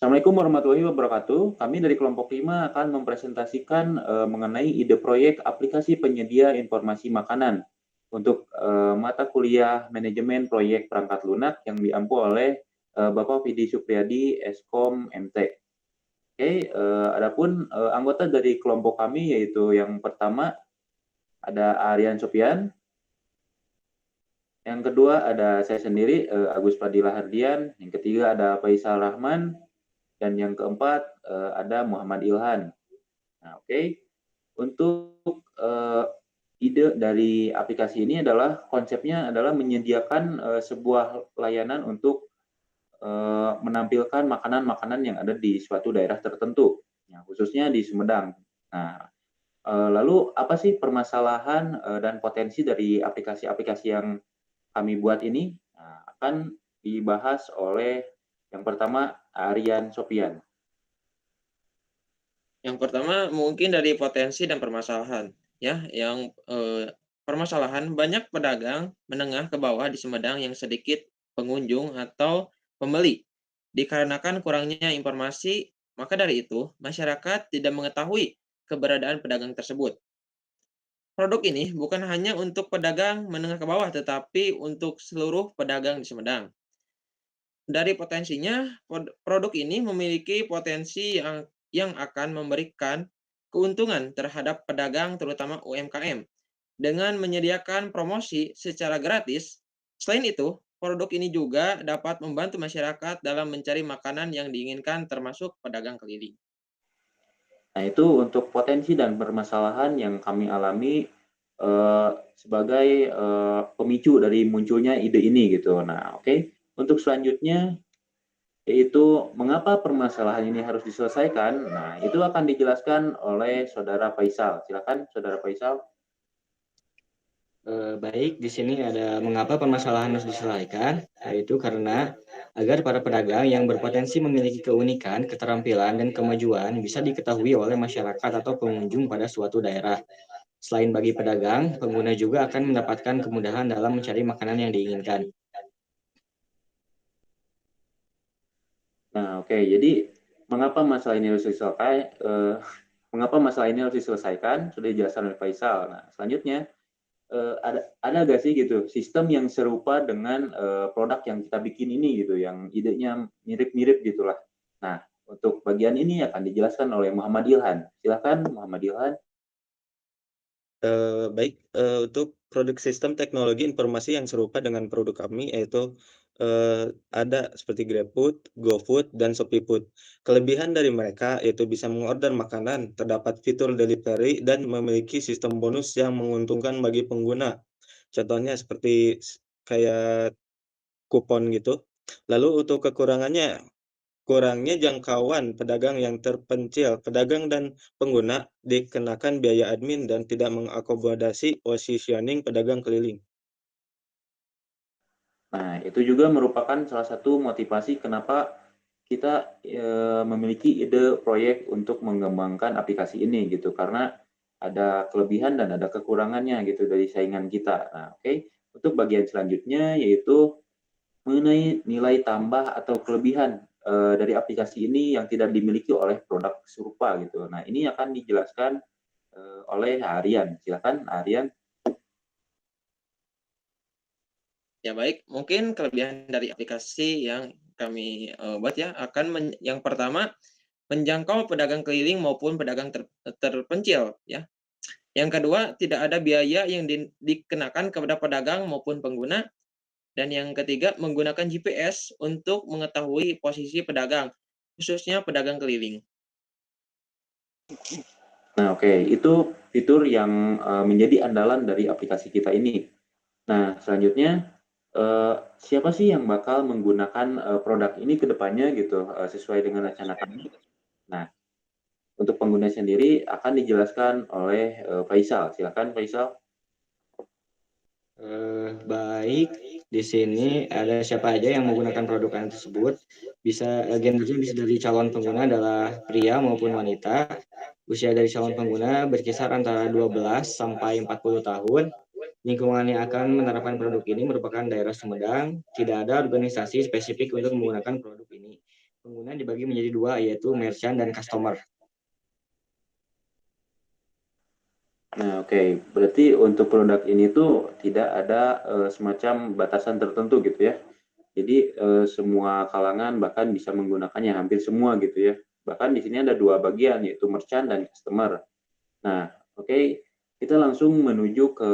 Assalamualaikum warahmatullahi wabarakatuh. Kami dari kelompok 5 akan mempresentasikan mengenai ide proyek aplikasi penyedia informasi makanan untuk mata kuliah manajemen proyek perangkat lunak yang diampu oleh Bapak Vidi Supriyadi, Eskom MT. Oke, adapun anggota dari kelompok kami yaitu yang pertama ada Aryan Sopian, yang kedua ada saya sendiri Agus Padilla Hardian, yang ketiga ada Faisal Rahman, dan yang keempat ada Muhammad Ilhan. Nah, oke. Untuk ide dari aplikasi ini adalah konsepnya adalah menyediakan sebuah layanan untuk menampilkan makanan-makanan yang ada di suatu daerah tertentu, ya, khususnya di Sumedang. Nah, lalu apa sih permasalahan dan potensi dari aplikasi-aplikasi yang kami buat ini? Nah, akan dibahas oleh yang pertama Aryan Sopian. Yang pertama mungkin dari potensi dan permasalahan, ya. Permasalahan banyak pedagang menengah ke bawah di Sumedang yang sedikit pengunjung atau pembeli. Dikarenakan kurangnya informasi, maka dari itu masyarakat tidak mengetahui keberadaan pedagang tersebut. Produk ini bukan hanya untuk pedagang menengah ke bawah, tetapi untuk seluruh pedagang di Sumedang. Dari potensinya, produk ini memiliki potensi yang akan memberikan keuntungan terhadap pedagang terutama UMKM dengan menyediakan promosi secara gratis. Selain itu, produk ini juga dapat membantu masyarakat dalam mencari makanan yang diinginkan termasuk pedagang keliling. Nah, itu untuk potensi dan permasalahan yang kami alami sebagai pemicu dari munculnya ide ini gitu. Nah, oke. Untuk selanjutnya yaitu mengapa permasalahan ini harus diselesaikan. Nah, itu akan dijelaskan oleh Saudara Faisal. Silakan Saudara Faisal. Baik, di sini ada mengapa permasalahan harus diselesaikan, yaitu karena agar para pedagang yang berpotensi memiliki keunikan, keterampilan, dan kemajuan bisa diketahui oleh masyarakat atau pengunjung pada suatu daerah. Selain bagi pedagang, pengguna juga akan mendapatkan kemudahan dalam mencari makanan yang diinginkan. Nah, oke. Jadi mengapa masalah ini harus diselesaikan? Mengapa masalah ini harus diselesaikan? Sudah dijelaskan oleh Faisal. Nah, selanjutnya ada nggak sih gitu sistem yang serupa dengan produk yang kita bikin ini gitu, yang idenya mirip-mirip gitulah. Nah, untuk bagian ini akan dijelaskan oleh Muhammad Ilhan. Silakan Muhammad Ilhan. Baik, untuk produk sistem teknologi informasi yang serupa dengan produk kami yaitu, ada seperti GrabFood, GoFood, dan ShopeeFood. Kelebihan dari mereka yaitu bisa mengorder makanan, terdapat fitur delivery, dan memiliki sistem bonus yang menguntungkan bagi pengguna. Contohnya seperti kayak kupon gitu. Lalu untuk kekurangannya, kurangnya jangkauan pedagang yang terpencil. Pedagang dan pengguna dikenakan biaya admin dan tidak mengakomodasi positioning pedagang keliling. Nah, itu juga merupakan salah satu motivasi kenapa kita memiliki ide proyek untuk mengembangkan aplikasi ini gitu, karena ada kelebihan dan ada kekurangannya gitu dari saingan kita. Nah, oke. Untuk bagian selanjutnya yaitu mengenai nilai tambah atau kelebihan dari aplikasi ini yang tidak dimiliki oleh produk serupa gitu. Nah, ini akan dijelaskan oleh Aryan. Silakan Aryan. Ya baik, mungkin kelebihan dari aplikasi yang kami buat ya yang pertama menjangkau pedagang keliling maupun pedagang terpencil ya. Yang kedua, tidak ada biaya yang dikenakan kepada pedagang maupun pengguna. Dan yang ketiga, menggunakan GPS untuk mengetahui posisi pedagang, khususnya pedagang keliling. Nah, oke. Itu fitur yang menjadi andalan dari aplikasi kita ini. Nah, selanjutnya siapa sih yang bakal menggunakan produk ini ke depannya gitu sesuai dengan rencana kami. Nah, untuk pengguna sendiri akan dijelaskan oleh Faisal. Silakan Faisal. Baik, di sini ada siapa aja yang menggunakan produk tersebut. Gendernya bisa dari calon pengguna adalah pria maupun wanita. Usia dari calon pengguna berkisar antara 12 sampai 40 tahun. Lingkungan yang akan menerapkan produk ini merupakan daerah Sumedang. Tidak ada organisasi spesifik untuk menggunakan produk ini. Pengguna dibagi menjadi dua, yaitu merchant dan customer. Nah, oke. Berarti untuk produk ini tuh tidak ada semacam batasan tertentu gitu ya. Jadi semua kalangan bahkan bisa menggunakannya, hampir semua gitu ya. Bahkan di sini ada dua bagian, yaitu merchant dan customer. Nah, oke. Kita langsung menuju ke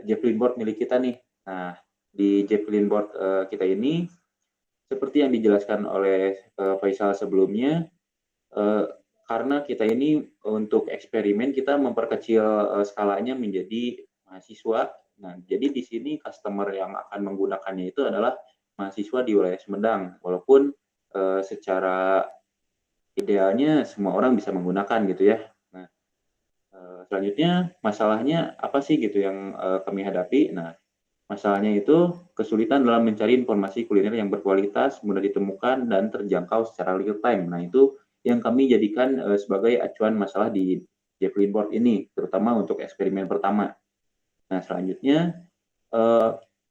Javelin board milik kita nih. Nah, di Javelin board kita ini, seperti yang dijelaskan oleh Faisal sebelumnya, karena kita ini untuk eksperimen kita memperkecil skalanya menjadi mahasiswa. Nah, jadi di sini customer yang akan menggunakannya itu adalah mahasiswa di wilayah Sumedang, walaupun secara idealnya semua orang bisa menggunakan gitu ya. Nah, selanjutnya masalahnya apa sih gitu yang kami hadapi? Nah, masalahnya itu kesulitan dalam mencari informasi kuliner yang berkualitas, mudah ditemukan, dan terjangkau secara real time. Nah, itu yang kami jadikan sebagai acuan masalah di Javelin Board ini, terutama untuk eksperimen pertama. Nah, selanjutnya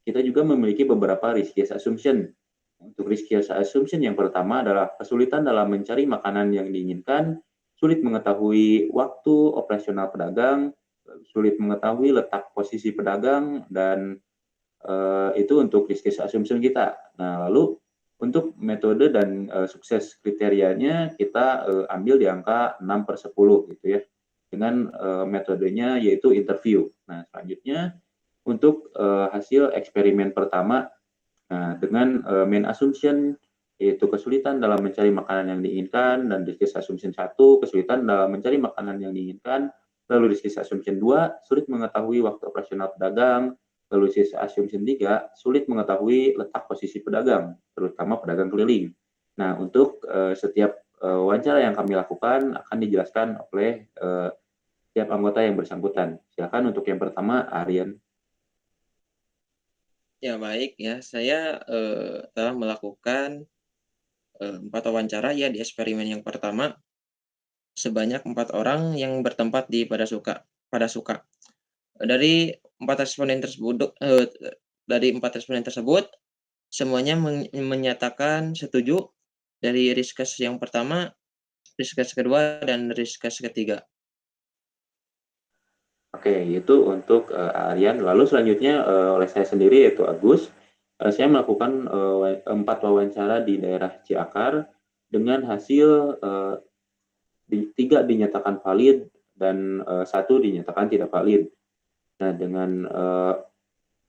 kita juga memiliki beberapa risk case assumption. Untuk risk case assumption yang pertama adalah kesulitan dalam mencari makanan yang diinginkan, sulit mengetahui waktu operasional pedagang, sulit mengetahui letak posisi pedagang, dan itu untuk risk case assumption kita. Nah, lalu untuk metode dan sukses kriterianya kita ambil di angka 6/10 gitu ya. Dengan metodenya yaitu interview. Nah, selanjutnya untuk hasil eksperimen pertama, nah, dengan main assumption yaitu kesulitan dalam mencari makanan yang diinginkan, dan risk case assumption 1 kesulitan dalam mencari makanan yang diinginkan, lalu risk case assumption 2 sulit mengetahui waktu operasional pedagang, lalu risk case assumption 3 sulit mengetahui letak posisi pedagang, terutama pedagang keliling. Nah, untuk setiap wawancara yang kami lakukan akan dijelaskan oleh setiap anggota yang bersangkutan. Silakan untuk yang pertama, Aryan. Ya, baik ya. Saya telah melakukan 4 wawancara ya di eksperimen yang pertama, sebanyak 4 orang yang bertempat di Padasuka. Dari 4 responden tersebut, semuanya menyatakan setuju dari risk case yang pertama, risk case kedua, dan risk case ketiga. Oke, itu untuk Aryan. Lalu selanjutnya oleh saya sendiri yaitu Agus. Saya melakukan 4 wawancara di daerah Ciakar dengan hasil 3 dinyatakan valid dan 1 dinyatakan tidak valid. Nah, dengan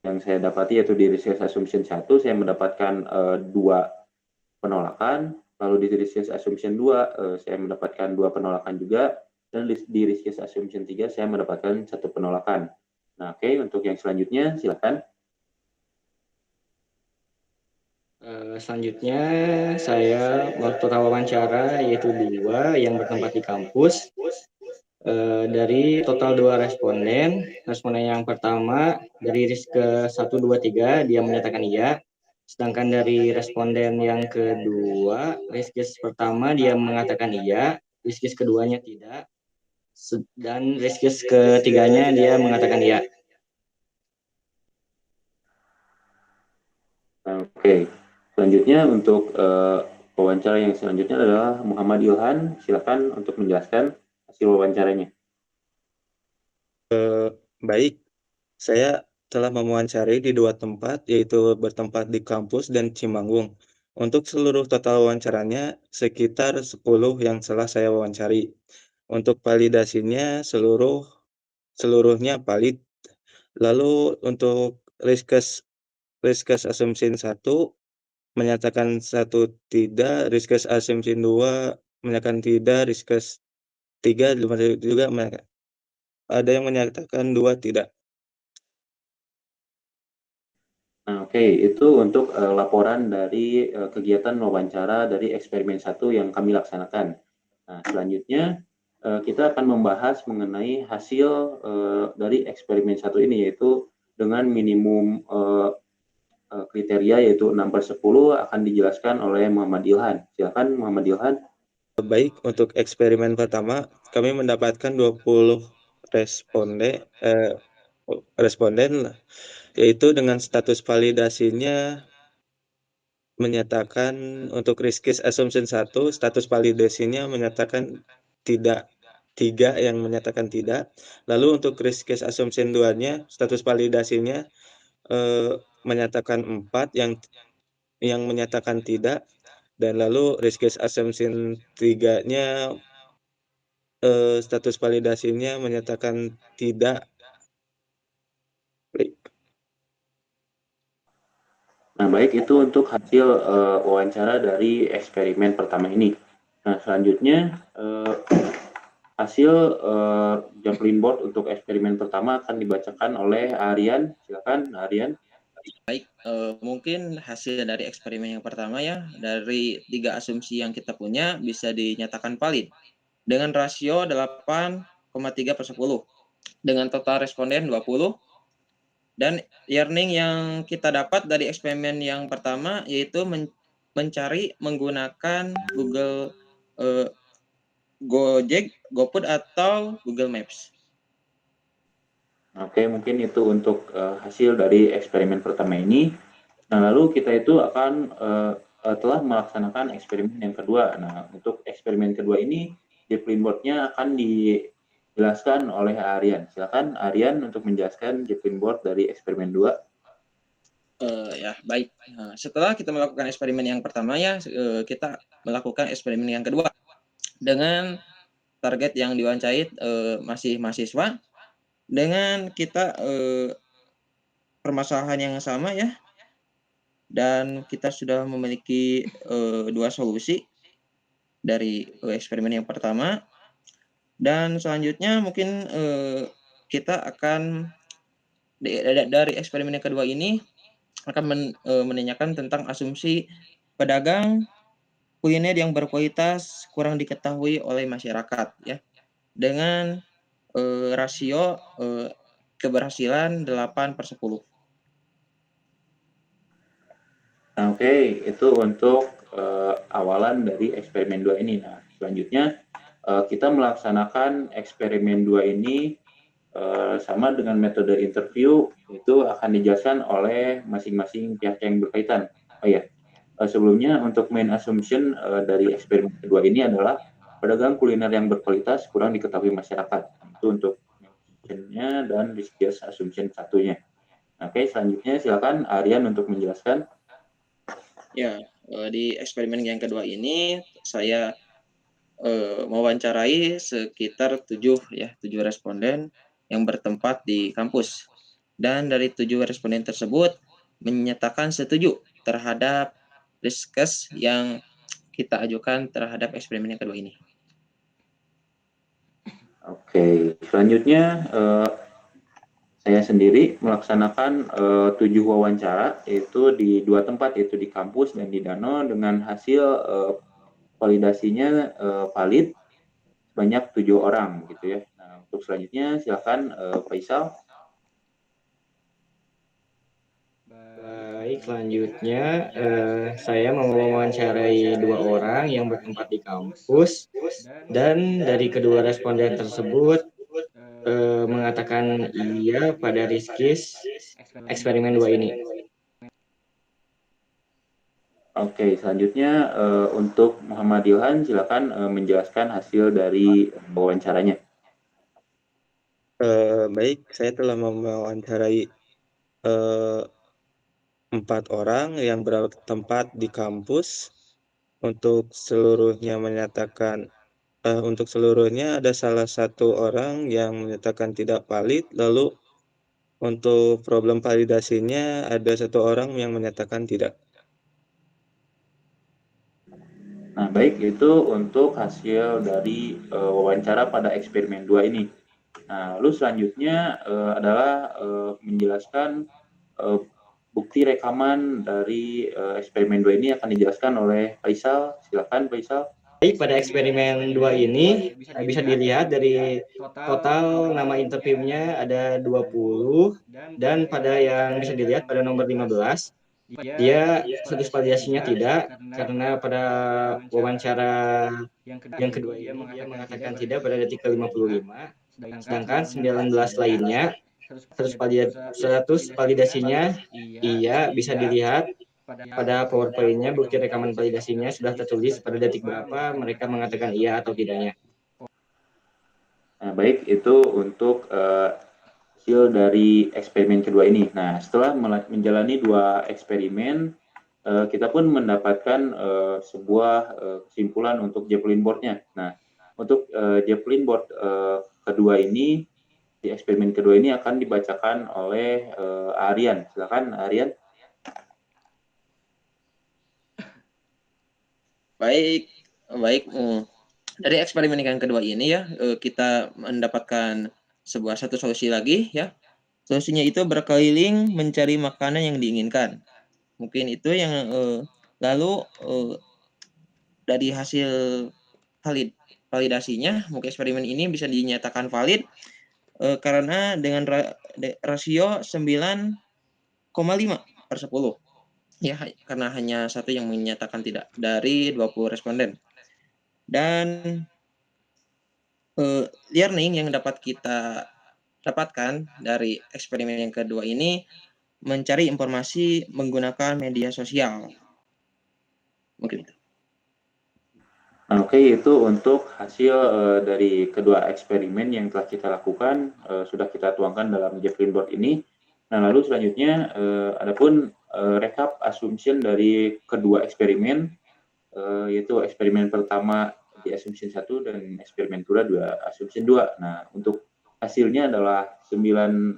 yang saya dapati yaitu di risk case assumption 1 saya mendapatkan 2 penolakan, lalu di risk case assumption 2 saya mendapatkan 2 penolakan juga, dan di risk case assumption 3 saya mendapatkan 1 penolakan. Nah, oke, untuk yang selanjutnya silakan. Selanjutnya saya total wawancara yaitu 2 yang bertempat di kampus. Dari total 2 responden yang pertama dari risk ke 1, 2, 3 dia menyatakan iya. Sedangkan dari responden yang kedua, risk case pertama dia mengatakan iya, risk case keduanya tidak, dan risk case ketiganya dia mengatakan iya. Oke, selanjutnya untuk wawancara yang selanjutnya adalah Muhammad Ilhan. Silakan untuk menjelaskan hasil wawancaranya. Baik, saya telah mewawancari di 2 tempat, yaitu bertempat di kampus dan Cimanggung. Untuk seluruh total wawancaranya sekitar 10 yang telah saya wawancari. Untuk validasinya seluruhnya valid. Lalu untuk risk case assumption 1 menyatakan 1 tidak, risk case assumption 2 menyatakan tidak, risk case 3 juga ada yang menyatakan 2 tidak. Nah, oke, itu untuk laporan dari kegiatan wawancara dari eksperimen 1 yang kami laksanakan. Nah, selanjutnya kita akan membahas mengenai hasil dari eksperimen 1 ini, yaitu dengan minimum kriteria yaitu 6/10 akan dijelaskan oleh Muhammad Ilhan. Silakan Muhammad Ilhan. Baik, untuk eksperimen pertama kami mendapatkan 20 responden, yaitu dengan status validasinya menyatakan untuk risk case assumption 1, status validasinya menyatakan tidak, 3 yang menyatakan tidak. Lalu untuk risk case assumption 2-nya, status validasinya menyatakan 4 yang menyatakan tidak, dan lalu risk case assumption 3-nya status validasinya menyatakan tidak. Baik. Nah, baik itu untuk hasil wawancara dari eksperimen pertama ini. Nah, selanjutnya hasil jumping board untuk eksperimen pertama akan dibacakan oleh Aryan. Silakan, Aryan. Baik, mungkin hasil dari eksperimen yang pertama ya, dari 3 asumsi yang kita punya bisa dinyatakan valid dengan rasio 8,3/10 dengan total responden 20, dan learning yang kita dapat dari eksperimen yang pertama yaitu mencari menggunakan Google Gojek, GoFood atau Google Maps. Oke, mungkin itu untuk hasil dari eksperimen pertama ini. Nah, lalu kita itu akan telah melaksanakan eksperimen yang kedua. Nah, untuk eksperimen kedua ini, Jeplin board-nya akan dijelaskan oleh Aryan. Silakan Aryan untuk menjelaskan Jeplin board dari eksperimen 2. Ya, baik. Nah, setelah kita melakukan eksperimen yang pertama ya, kita melakukan eksperimen yang kedua dengan target yang diwawancarai masih mahasiswa dengan kita permasalahan yang sama ya, dan kita sudah memiliki 2 solusi dari eksperimen yang pertama, dan selanjutnya mungkin kita akan dari eksperimen yang kedua ini akan menanyakan tentang asumsi pedagang kuliner yang berkualitas kurang diketahui oleh masyarakat ya, dengan rasio keberhasilan 8/10. Nah, oke, itu untuk awalan dari eksperimen 2 ini. Nah, selanjutnya kita melaksanakan eksperimen 2 ini sama dengan metode interview, itu akan dijelaskan oleh masing-masing pihak yang berkaitan. Oh ya, sebelumnya untuk main assumption dari eksperimen kedua ini adalah pedagang kuliner yang berkualitas kurang diketahui masyarakat. Itu untuk assumption-nya dan risk case assumption satunya. Oke, selanjutnya silakan Aryan untuk menjelaskan. Ya, di eksperimen yang kedua ini saya mewawancarai sekitar 7 responden yang bertempat di kampus. Dan dari 7 responden tersebut menyatakan setuju terhadap risk case yang kita ajukan terhadap eksperimen yang kedua ini. Oke, selanjutnya saya sendiri melaksanakan 7 wawancara, yaitu di 2 tempat, yaitu di kampus dan di Danau, dengan hasil validasinya valid sebanyak 7 orang gitu ya. Nah, untuk selanjutnya silakan Faisal. Baik, selanjutnya saya mau mewawancarai 2 orang yang bertempat di kampus, dan dari kedua responden tersebut mengatakan iya pada risk case eksperimen 2 ini. Oke, selanjutnya untuk Muhammad Ilhan, silakan menjelaskan hasil dari wawancaranya. Baik, saya telah mewawancarai 4 orang yang bertempat di kampus. Untuk seluruhnya ada salah satu orang yang menyatakan tidak valid, lalu untuk problem validasinya ada 1 orang yang menyatakan tidak. Nah, baik, itu untuk hasil dari wawancara pada eksperimen 2 ini. Nah, lalu selanjutnya adalah menjelaskan bukti rekaman dari eksperimen 2 ini akan dijelaskan oleh Faisal. Silakan Faisal. Baik, pada eksperimen 2 ini bisa dilihat dari total nama interviewnya ada 20, dan pada yang bisa dilihat pada nomor 15, dia status validasinya tidak, karena pada wawancara yang kedua ini dia mengatakan tidak pada detik ke-55, sedangkan 19 lainnya status validasinya iya bisa dilihat pada PowerPoint-nya bukti rekaman validasinya sudah tertulis pada detik berapa mereka mengatakan iya atau tidaknya. Nah, baik, itu untuk hasil dari eksperimen kedua ini. Nah, setelah menjalani 2 eksperimen, kita pun mendapatkan sebuah kesimpulan untuk Javelin board-nya. Nah, untuk Javelin board kedua ini, di eksperimen kedua ini akan dibacakan oleh Aryan. Silakan, Aryan. Baik, baik. Dari eksperimen yang kedua ini ya, kita mendapatkan satu solusi lagi ya. Solusinya itu berkeliling mencari makanan yang diinginkan. Mungkin itu yang lalu dari hasil validasinya, mungkin eksperimen ini bisa dinyatakan valid karena dengan rasio 9,5/10. Ya, karena hanya satu yang menyatakan tidak dari 20 responden. Dan learning yang dapat kita dapatkan dari eksperimen yang kedua ini mencari informasi menggunakan media sosial. Mungkin itu. Oke, itu untuk hasil dari kedua eksperimen yang telah kita lakukan, sudah kita tuangkan dalam Javelin board ini. Nah, lalu selanjutnya adapun recap assumption dari kedua eksperimen, yaitu eksperimen pertama di assumption 1 dan eksperimen kedua assumption 2. Nah, untuk hasilnya adalah 19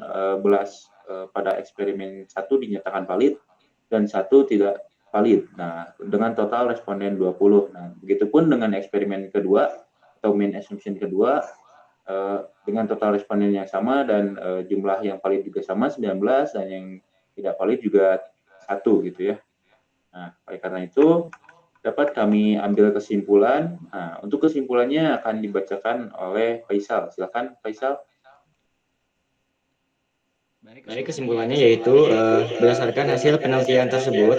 pada eksperimen 1 dinyatakan valid dan 1 tidak valid. Nah, dengan total responden 20. Nah, begitupun dengan eksperimen kedua atau main assumption kedua dengan total responden yang sama dan jumlah yang valid juga sama 19 dan yang tidak valid juga 1 gitu ya. Nah, oleh karena itu dapat kami ambil kesimpulan. Nah, untuk kesimpulannya akan dibacakan oleh Faisal. Silakan Faisal. Dari kesimpulannya yaitu berdasarkan hasil penelitian tersebut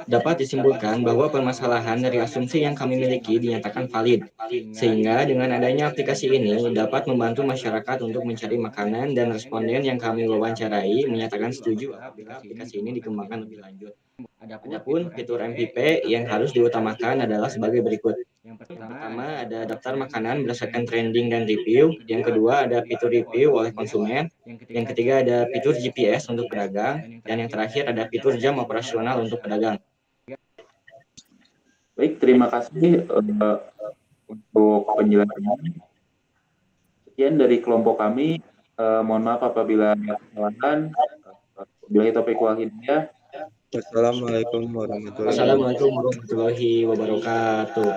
dapat disimpulkan bahwa permasalahan dari asumsi yang kami miliki dinyatakan valid, sehingga dengan adanya aplikasi ini dapat membantu masyarakat untuk mencari makanan dan responden yang kami wawancarai menyatakan setuju apabila aplikasi ini dikembangkan lebih lanjut. Adapun fitur MPP yang harus diutamakan adalah sebagai berikut. Yang pertama ada daftar makanan berdasarkan trending dan review. Yang kedua ada fitur review oleh konsumen. Yang ketiga ada fitur GPS untuk pedagang. Dan yang terakhir ada fitur jam operasional untuk pedagang. Baik, terima kasih untuk penjelasannya. Sekian dari kelompok kami. Mohon maaf apabila ada kesalahan. Wabillahi taufiq wal hidayah. Wassalamualaikum warahmatullahi wabarakatuh. Wassalamualaikum warahmatullahi wabarakatuh.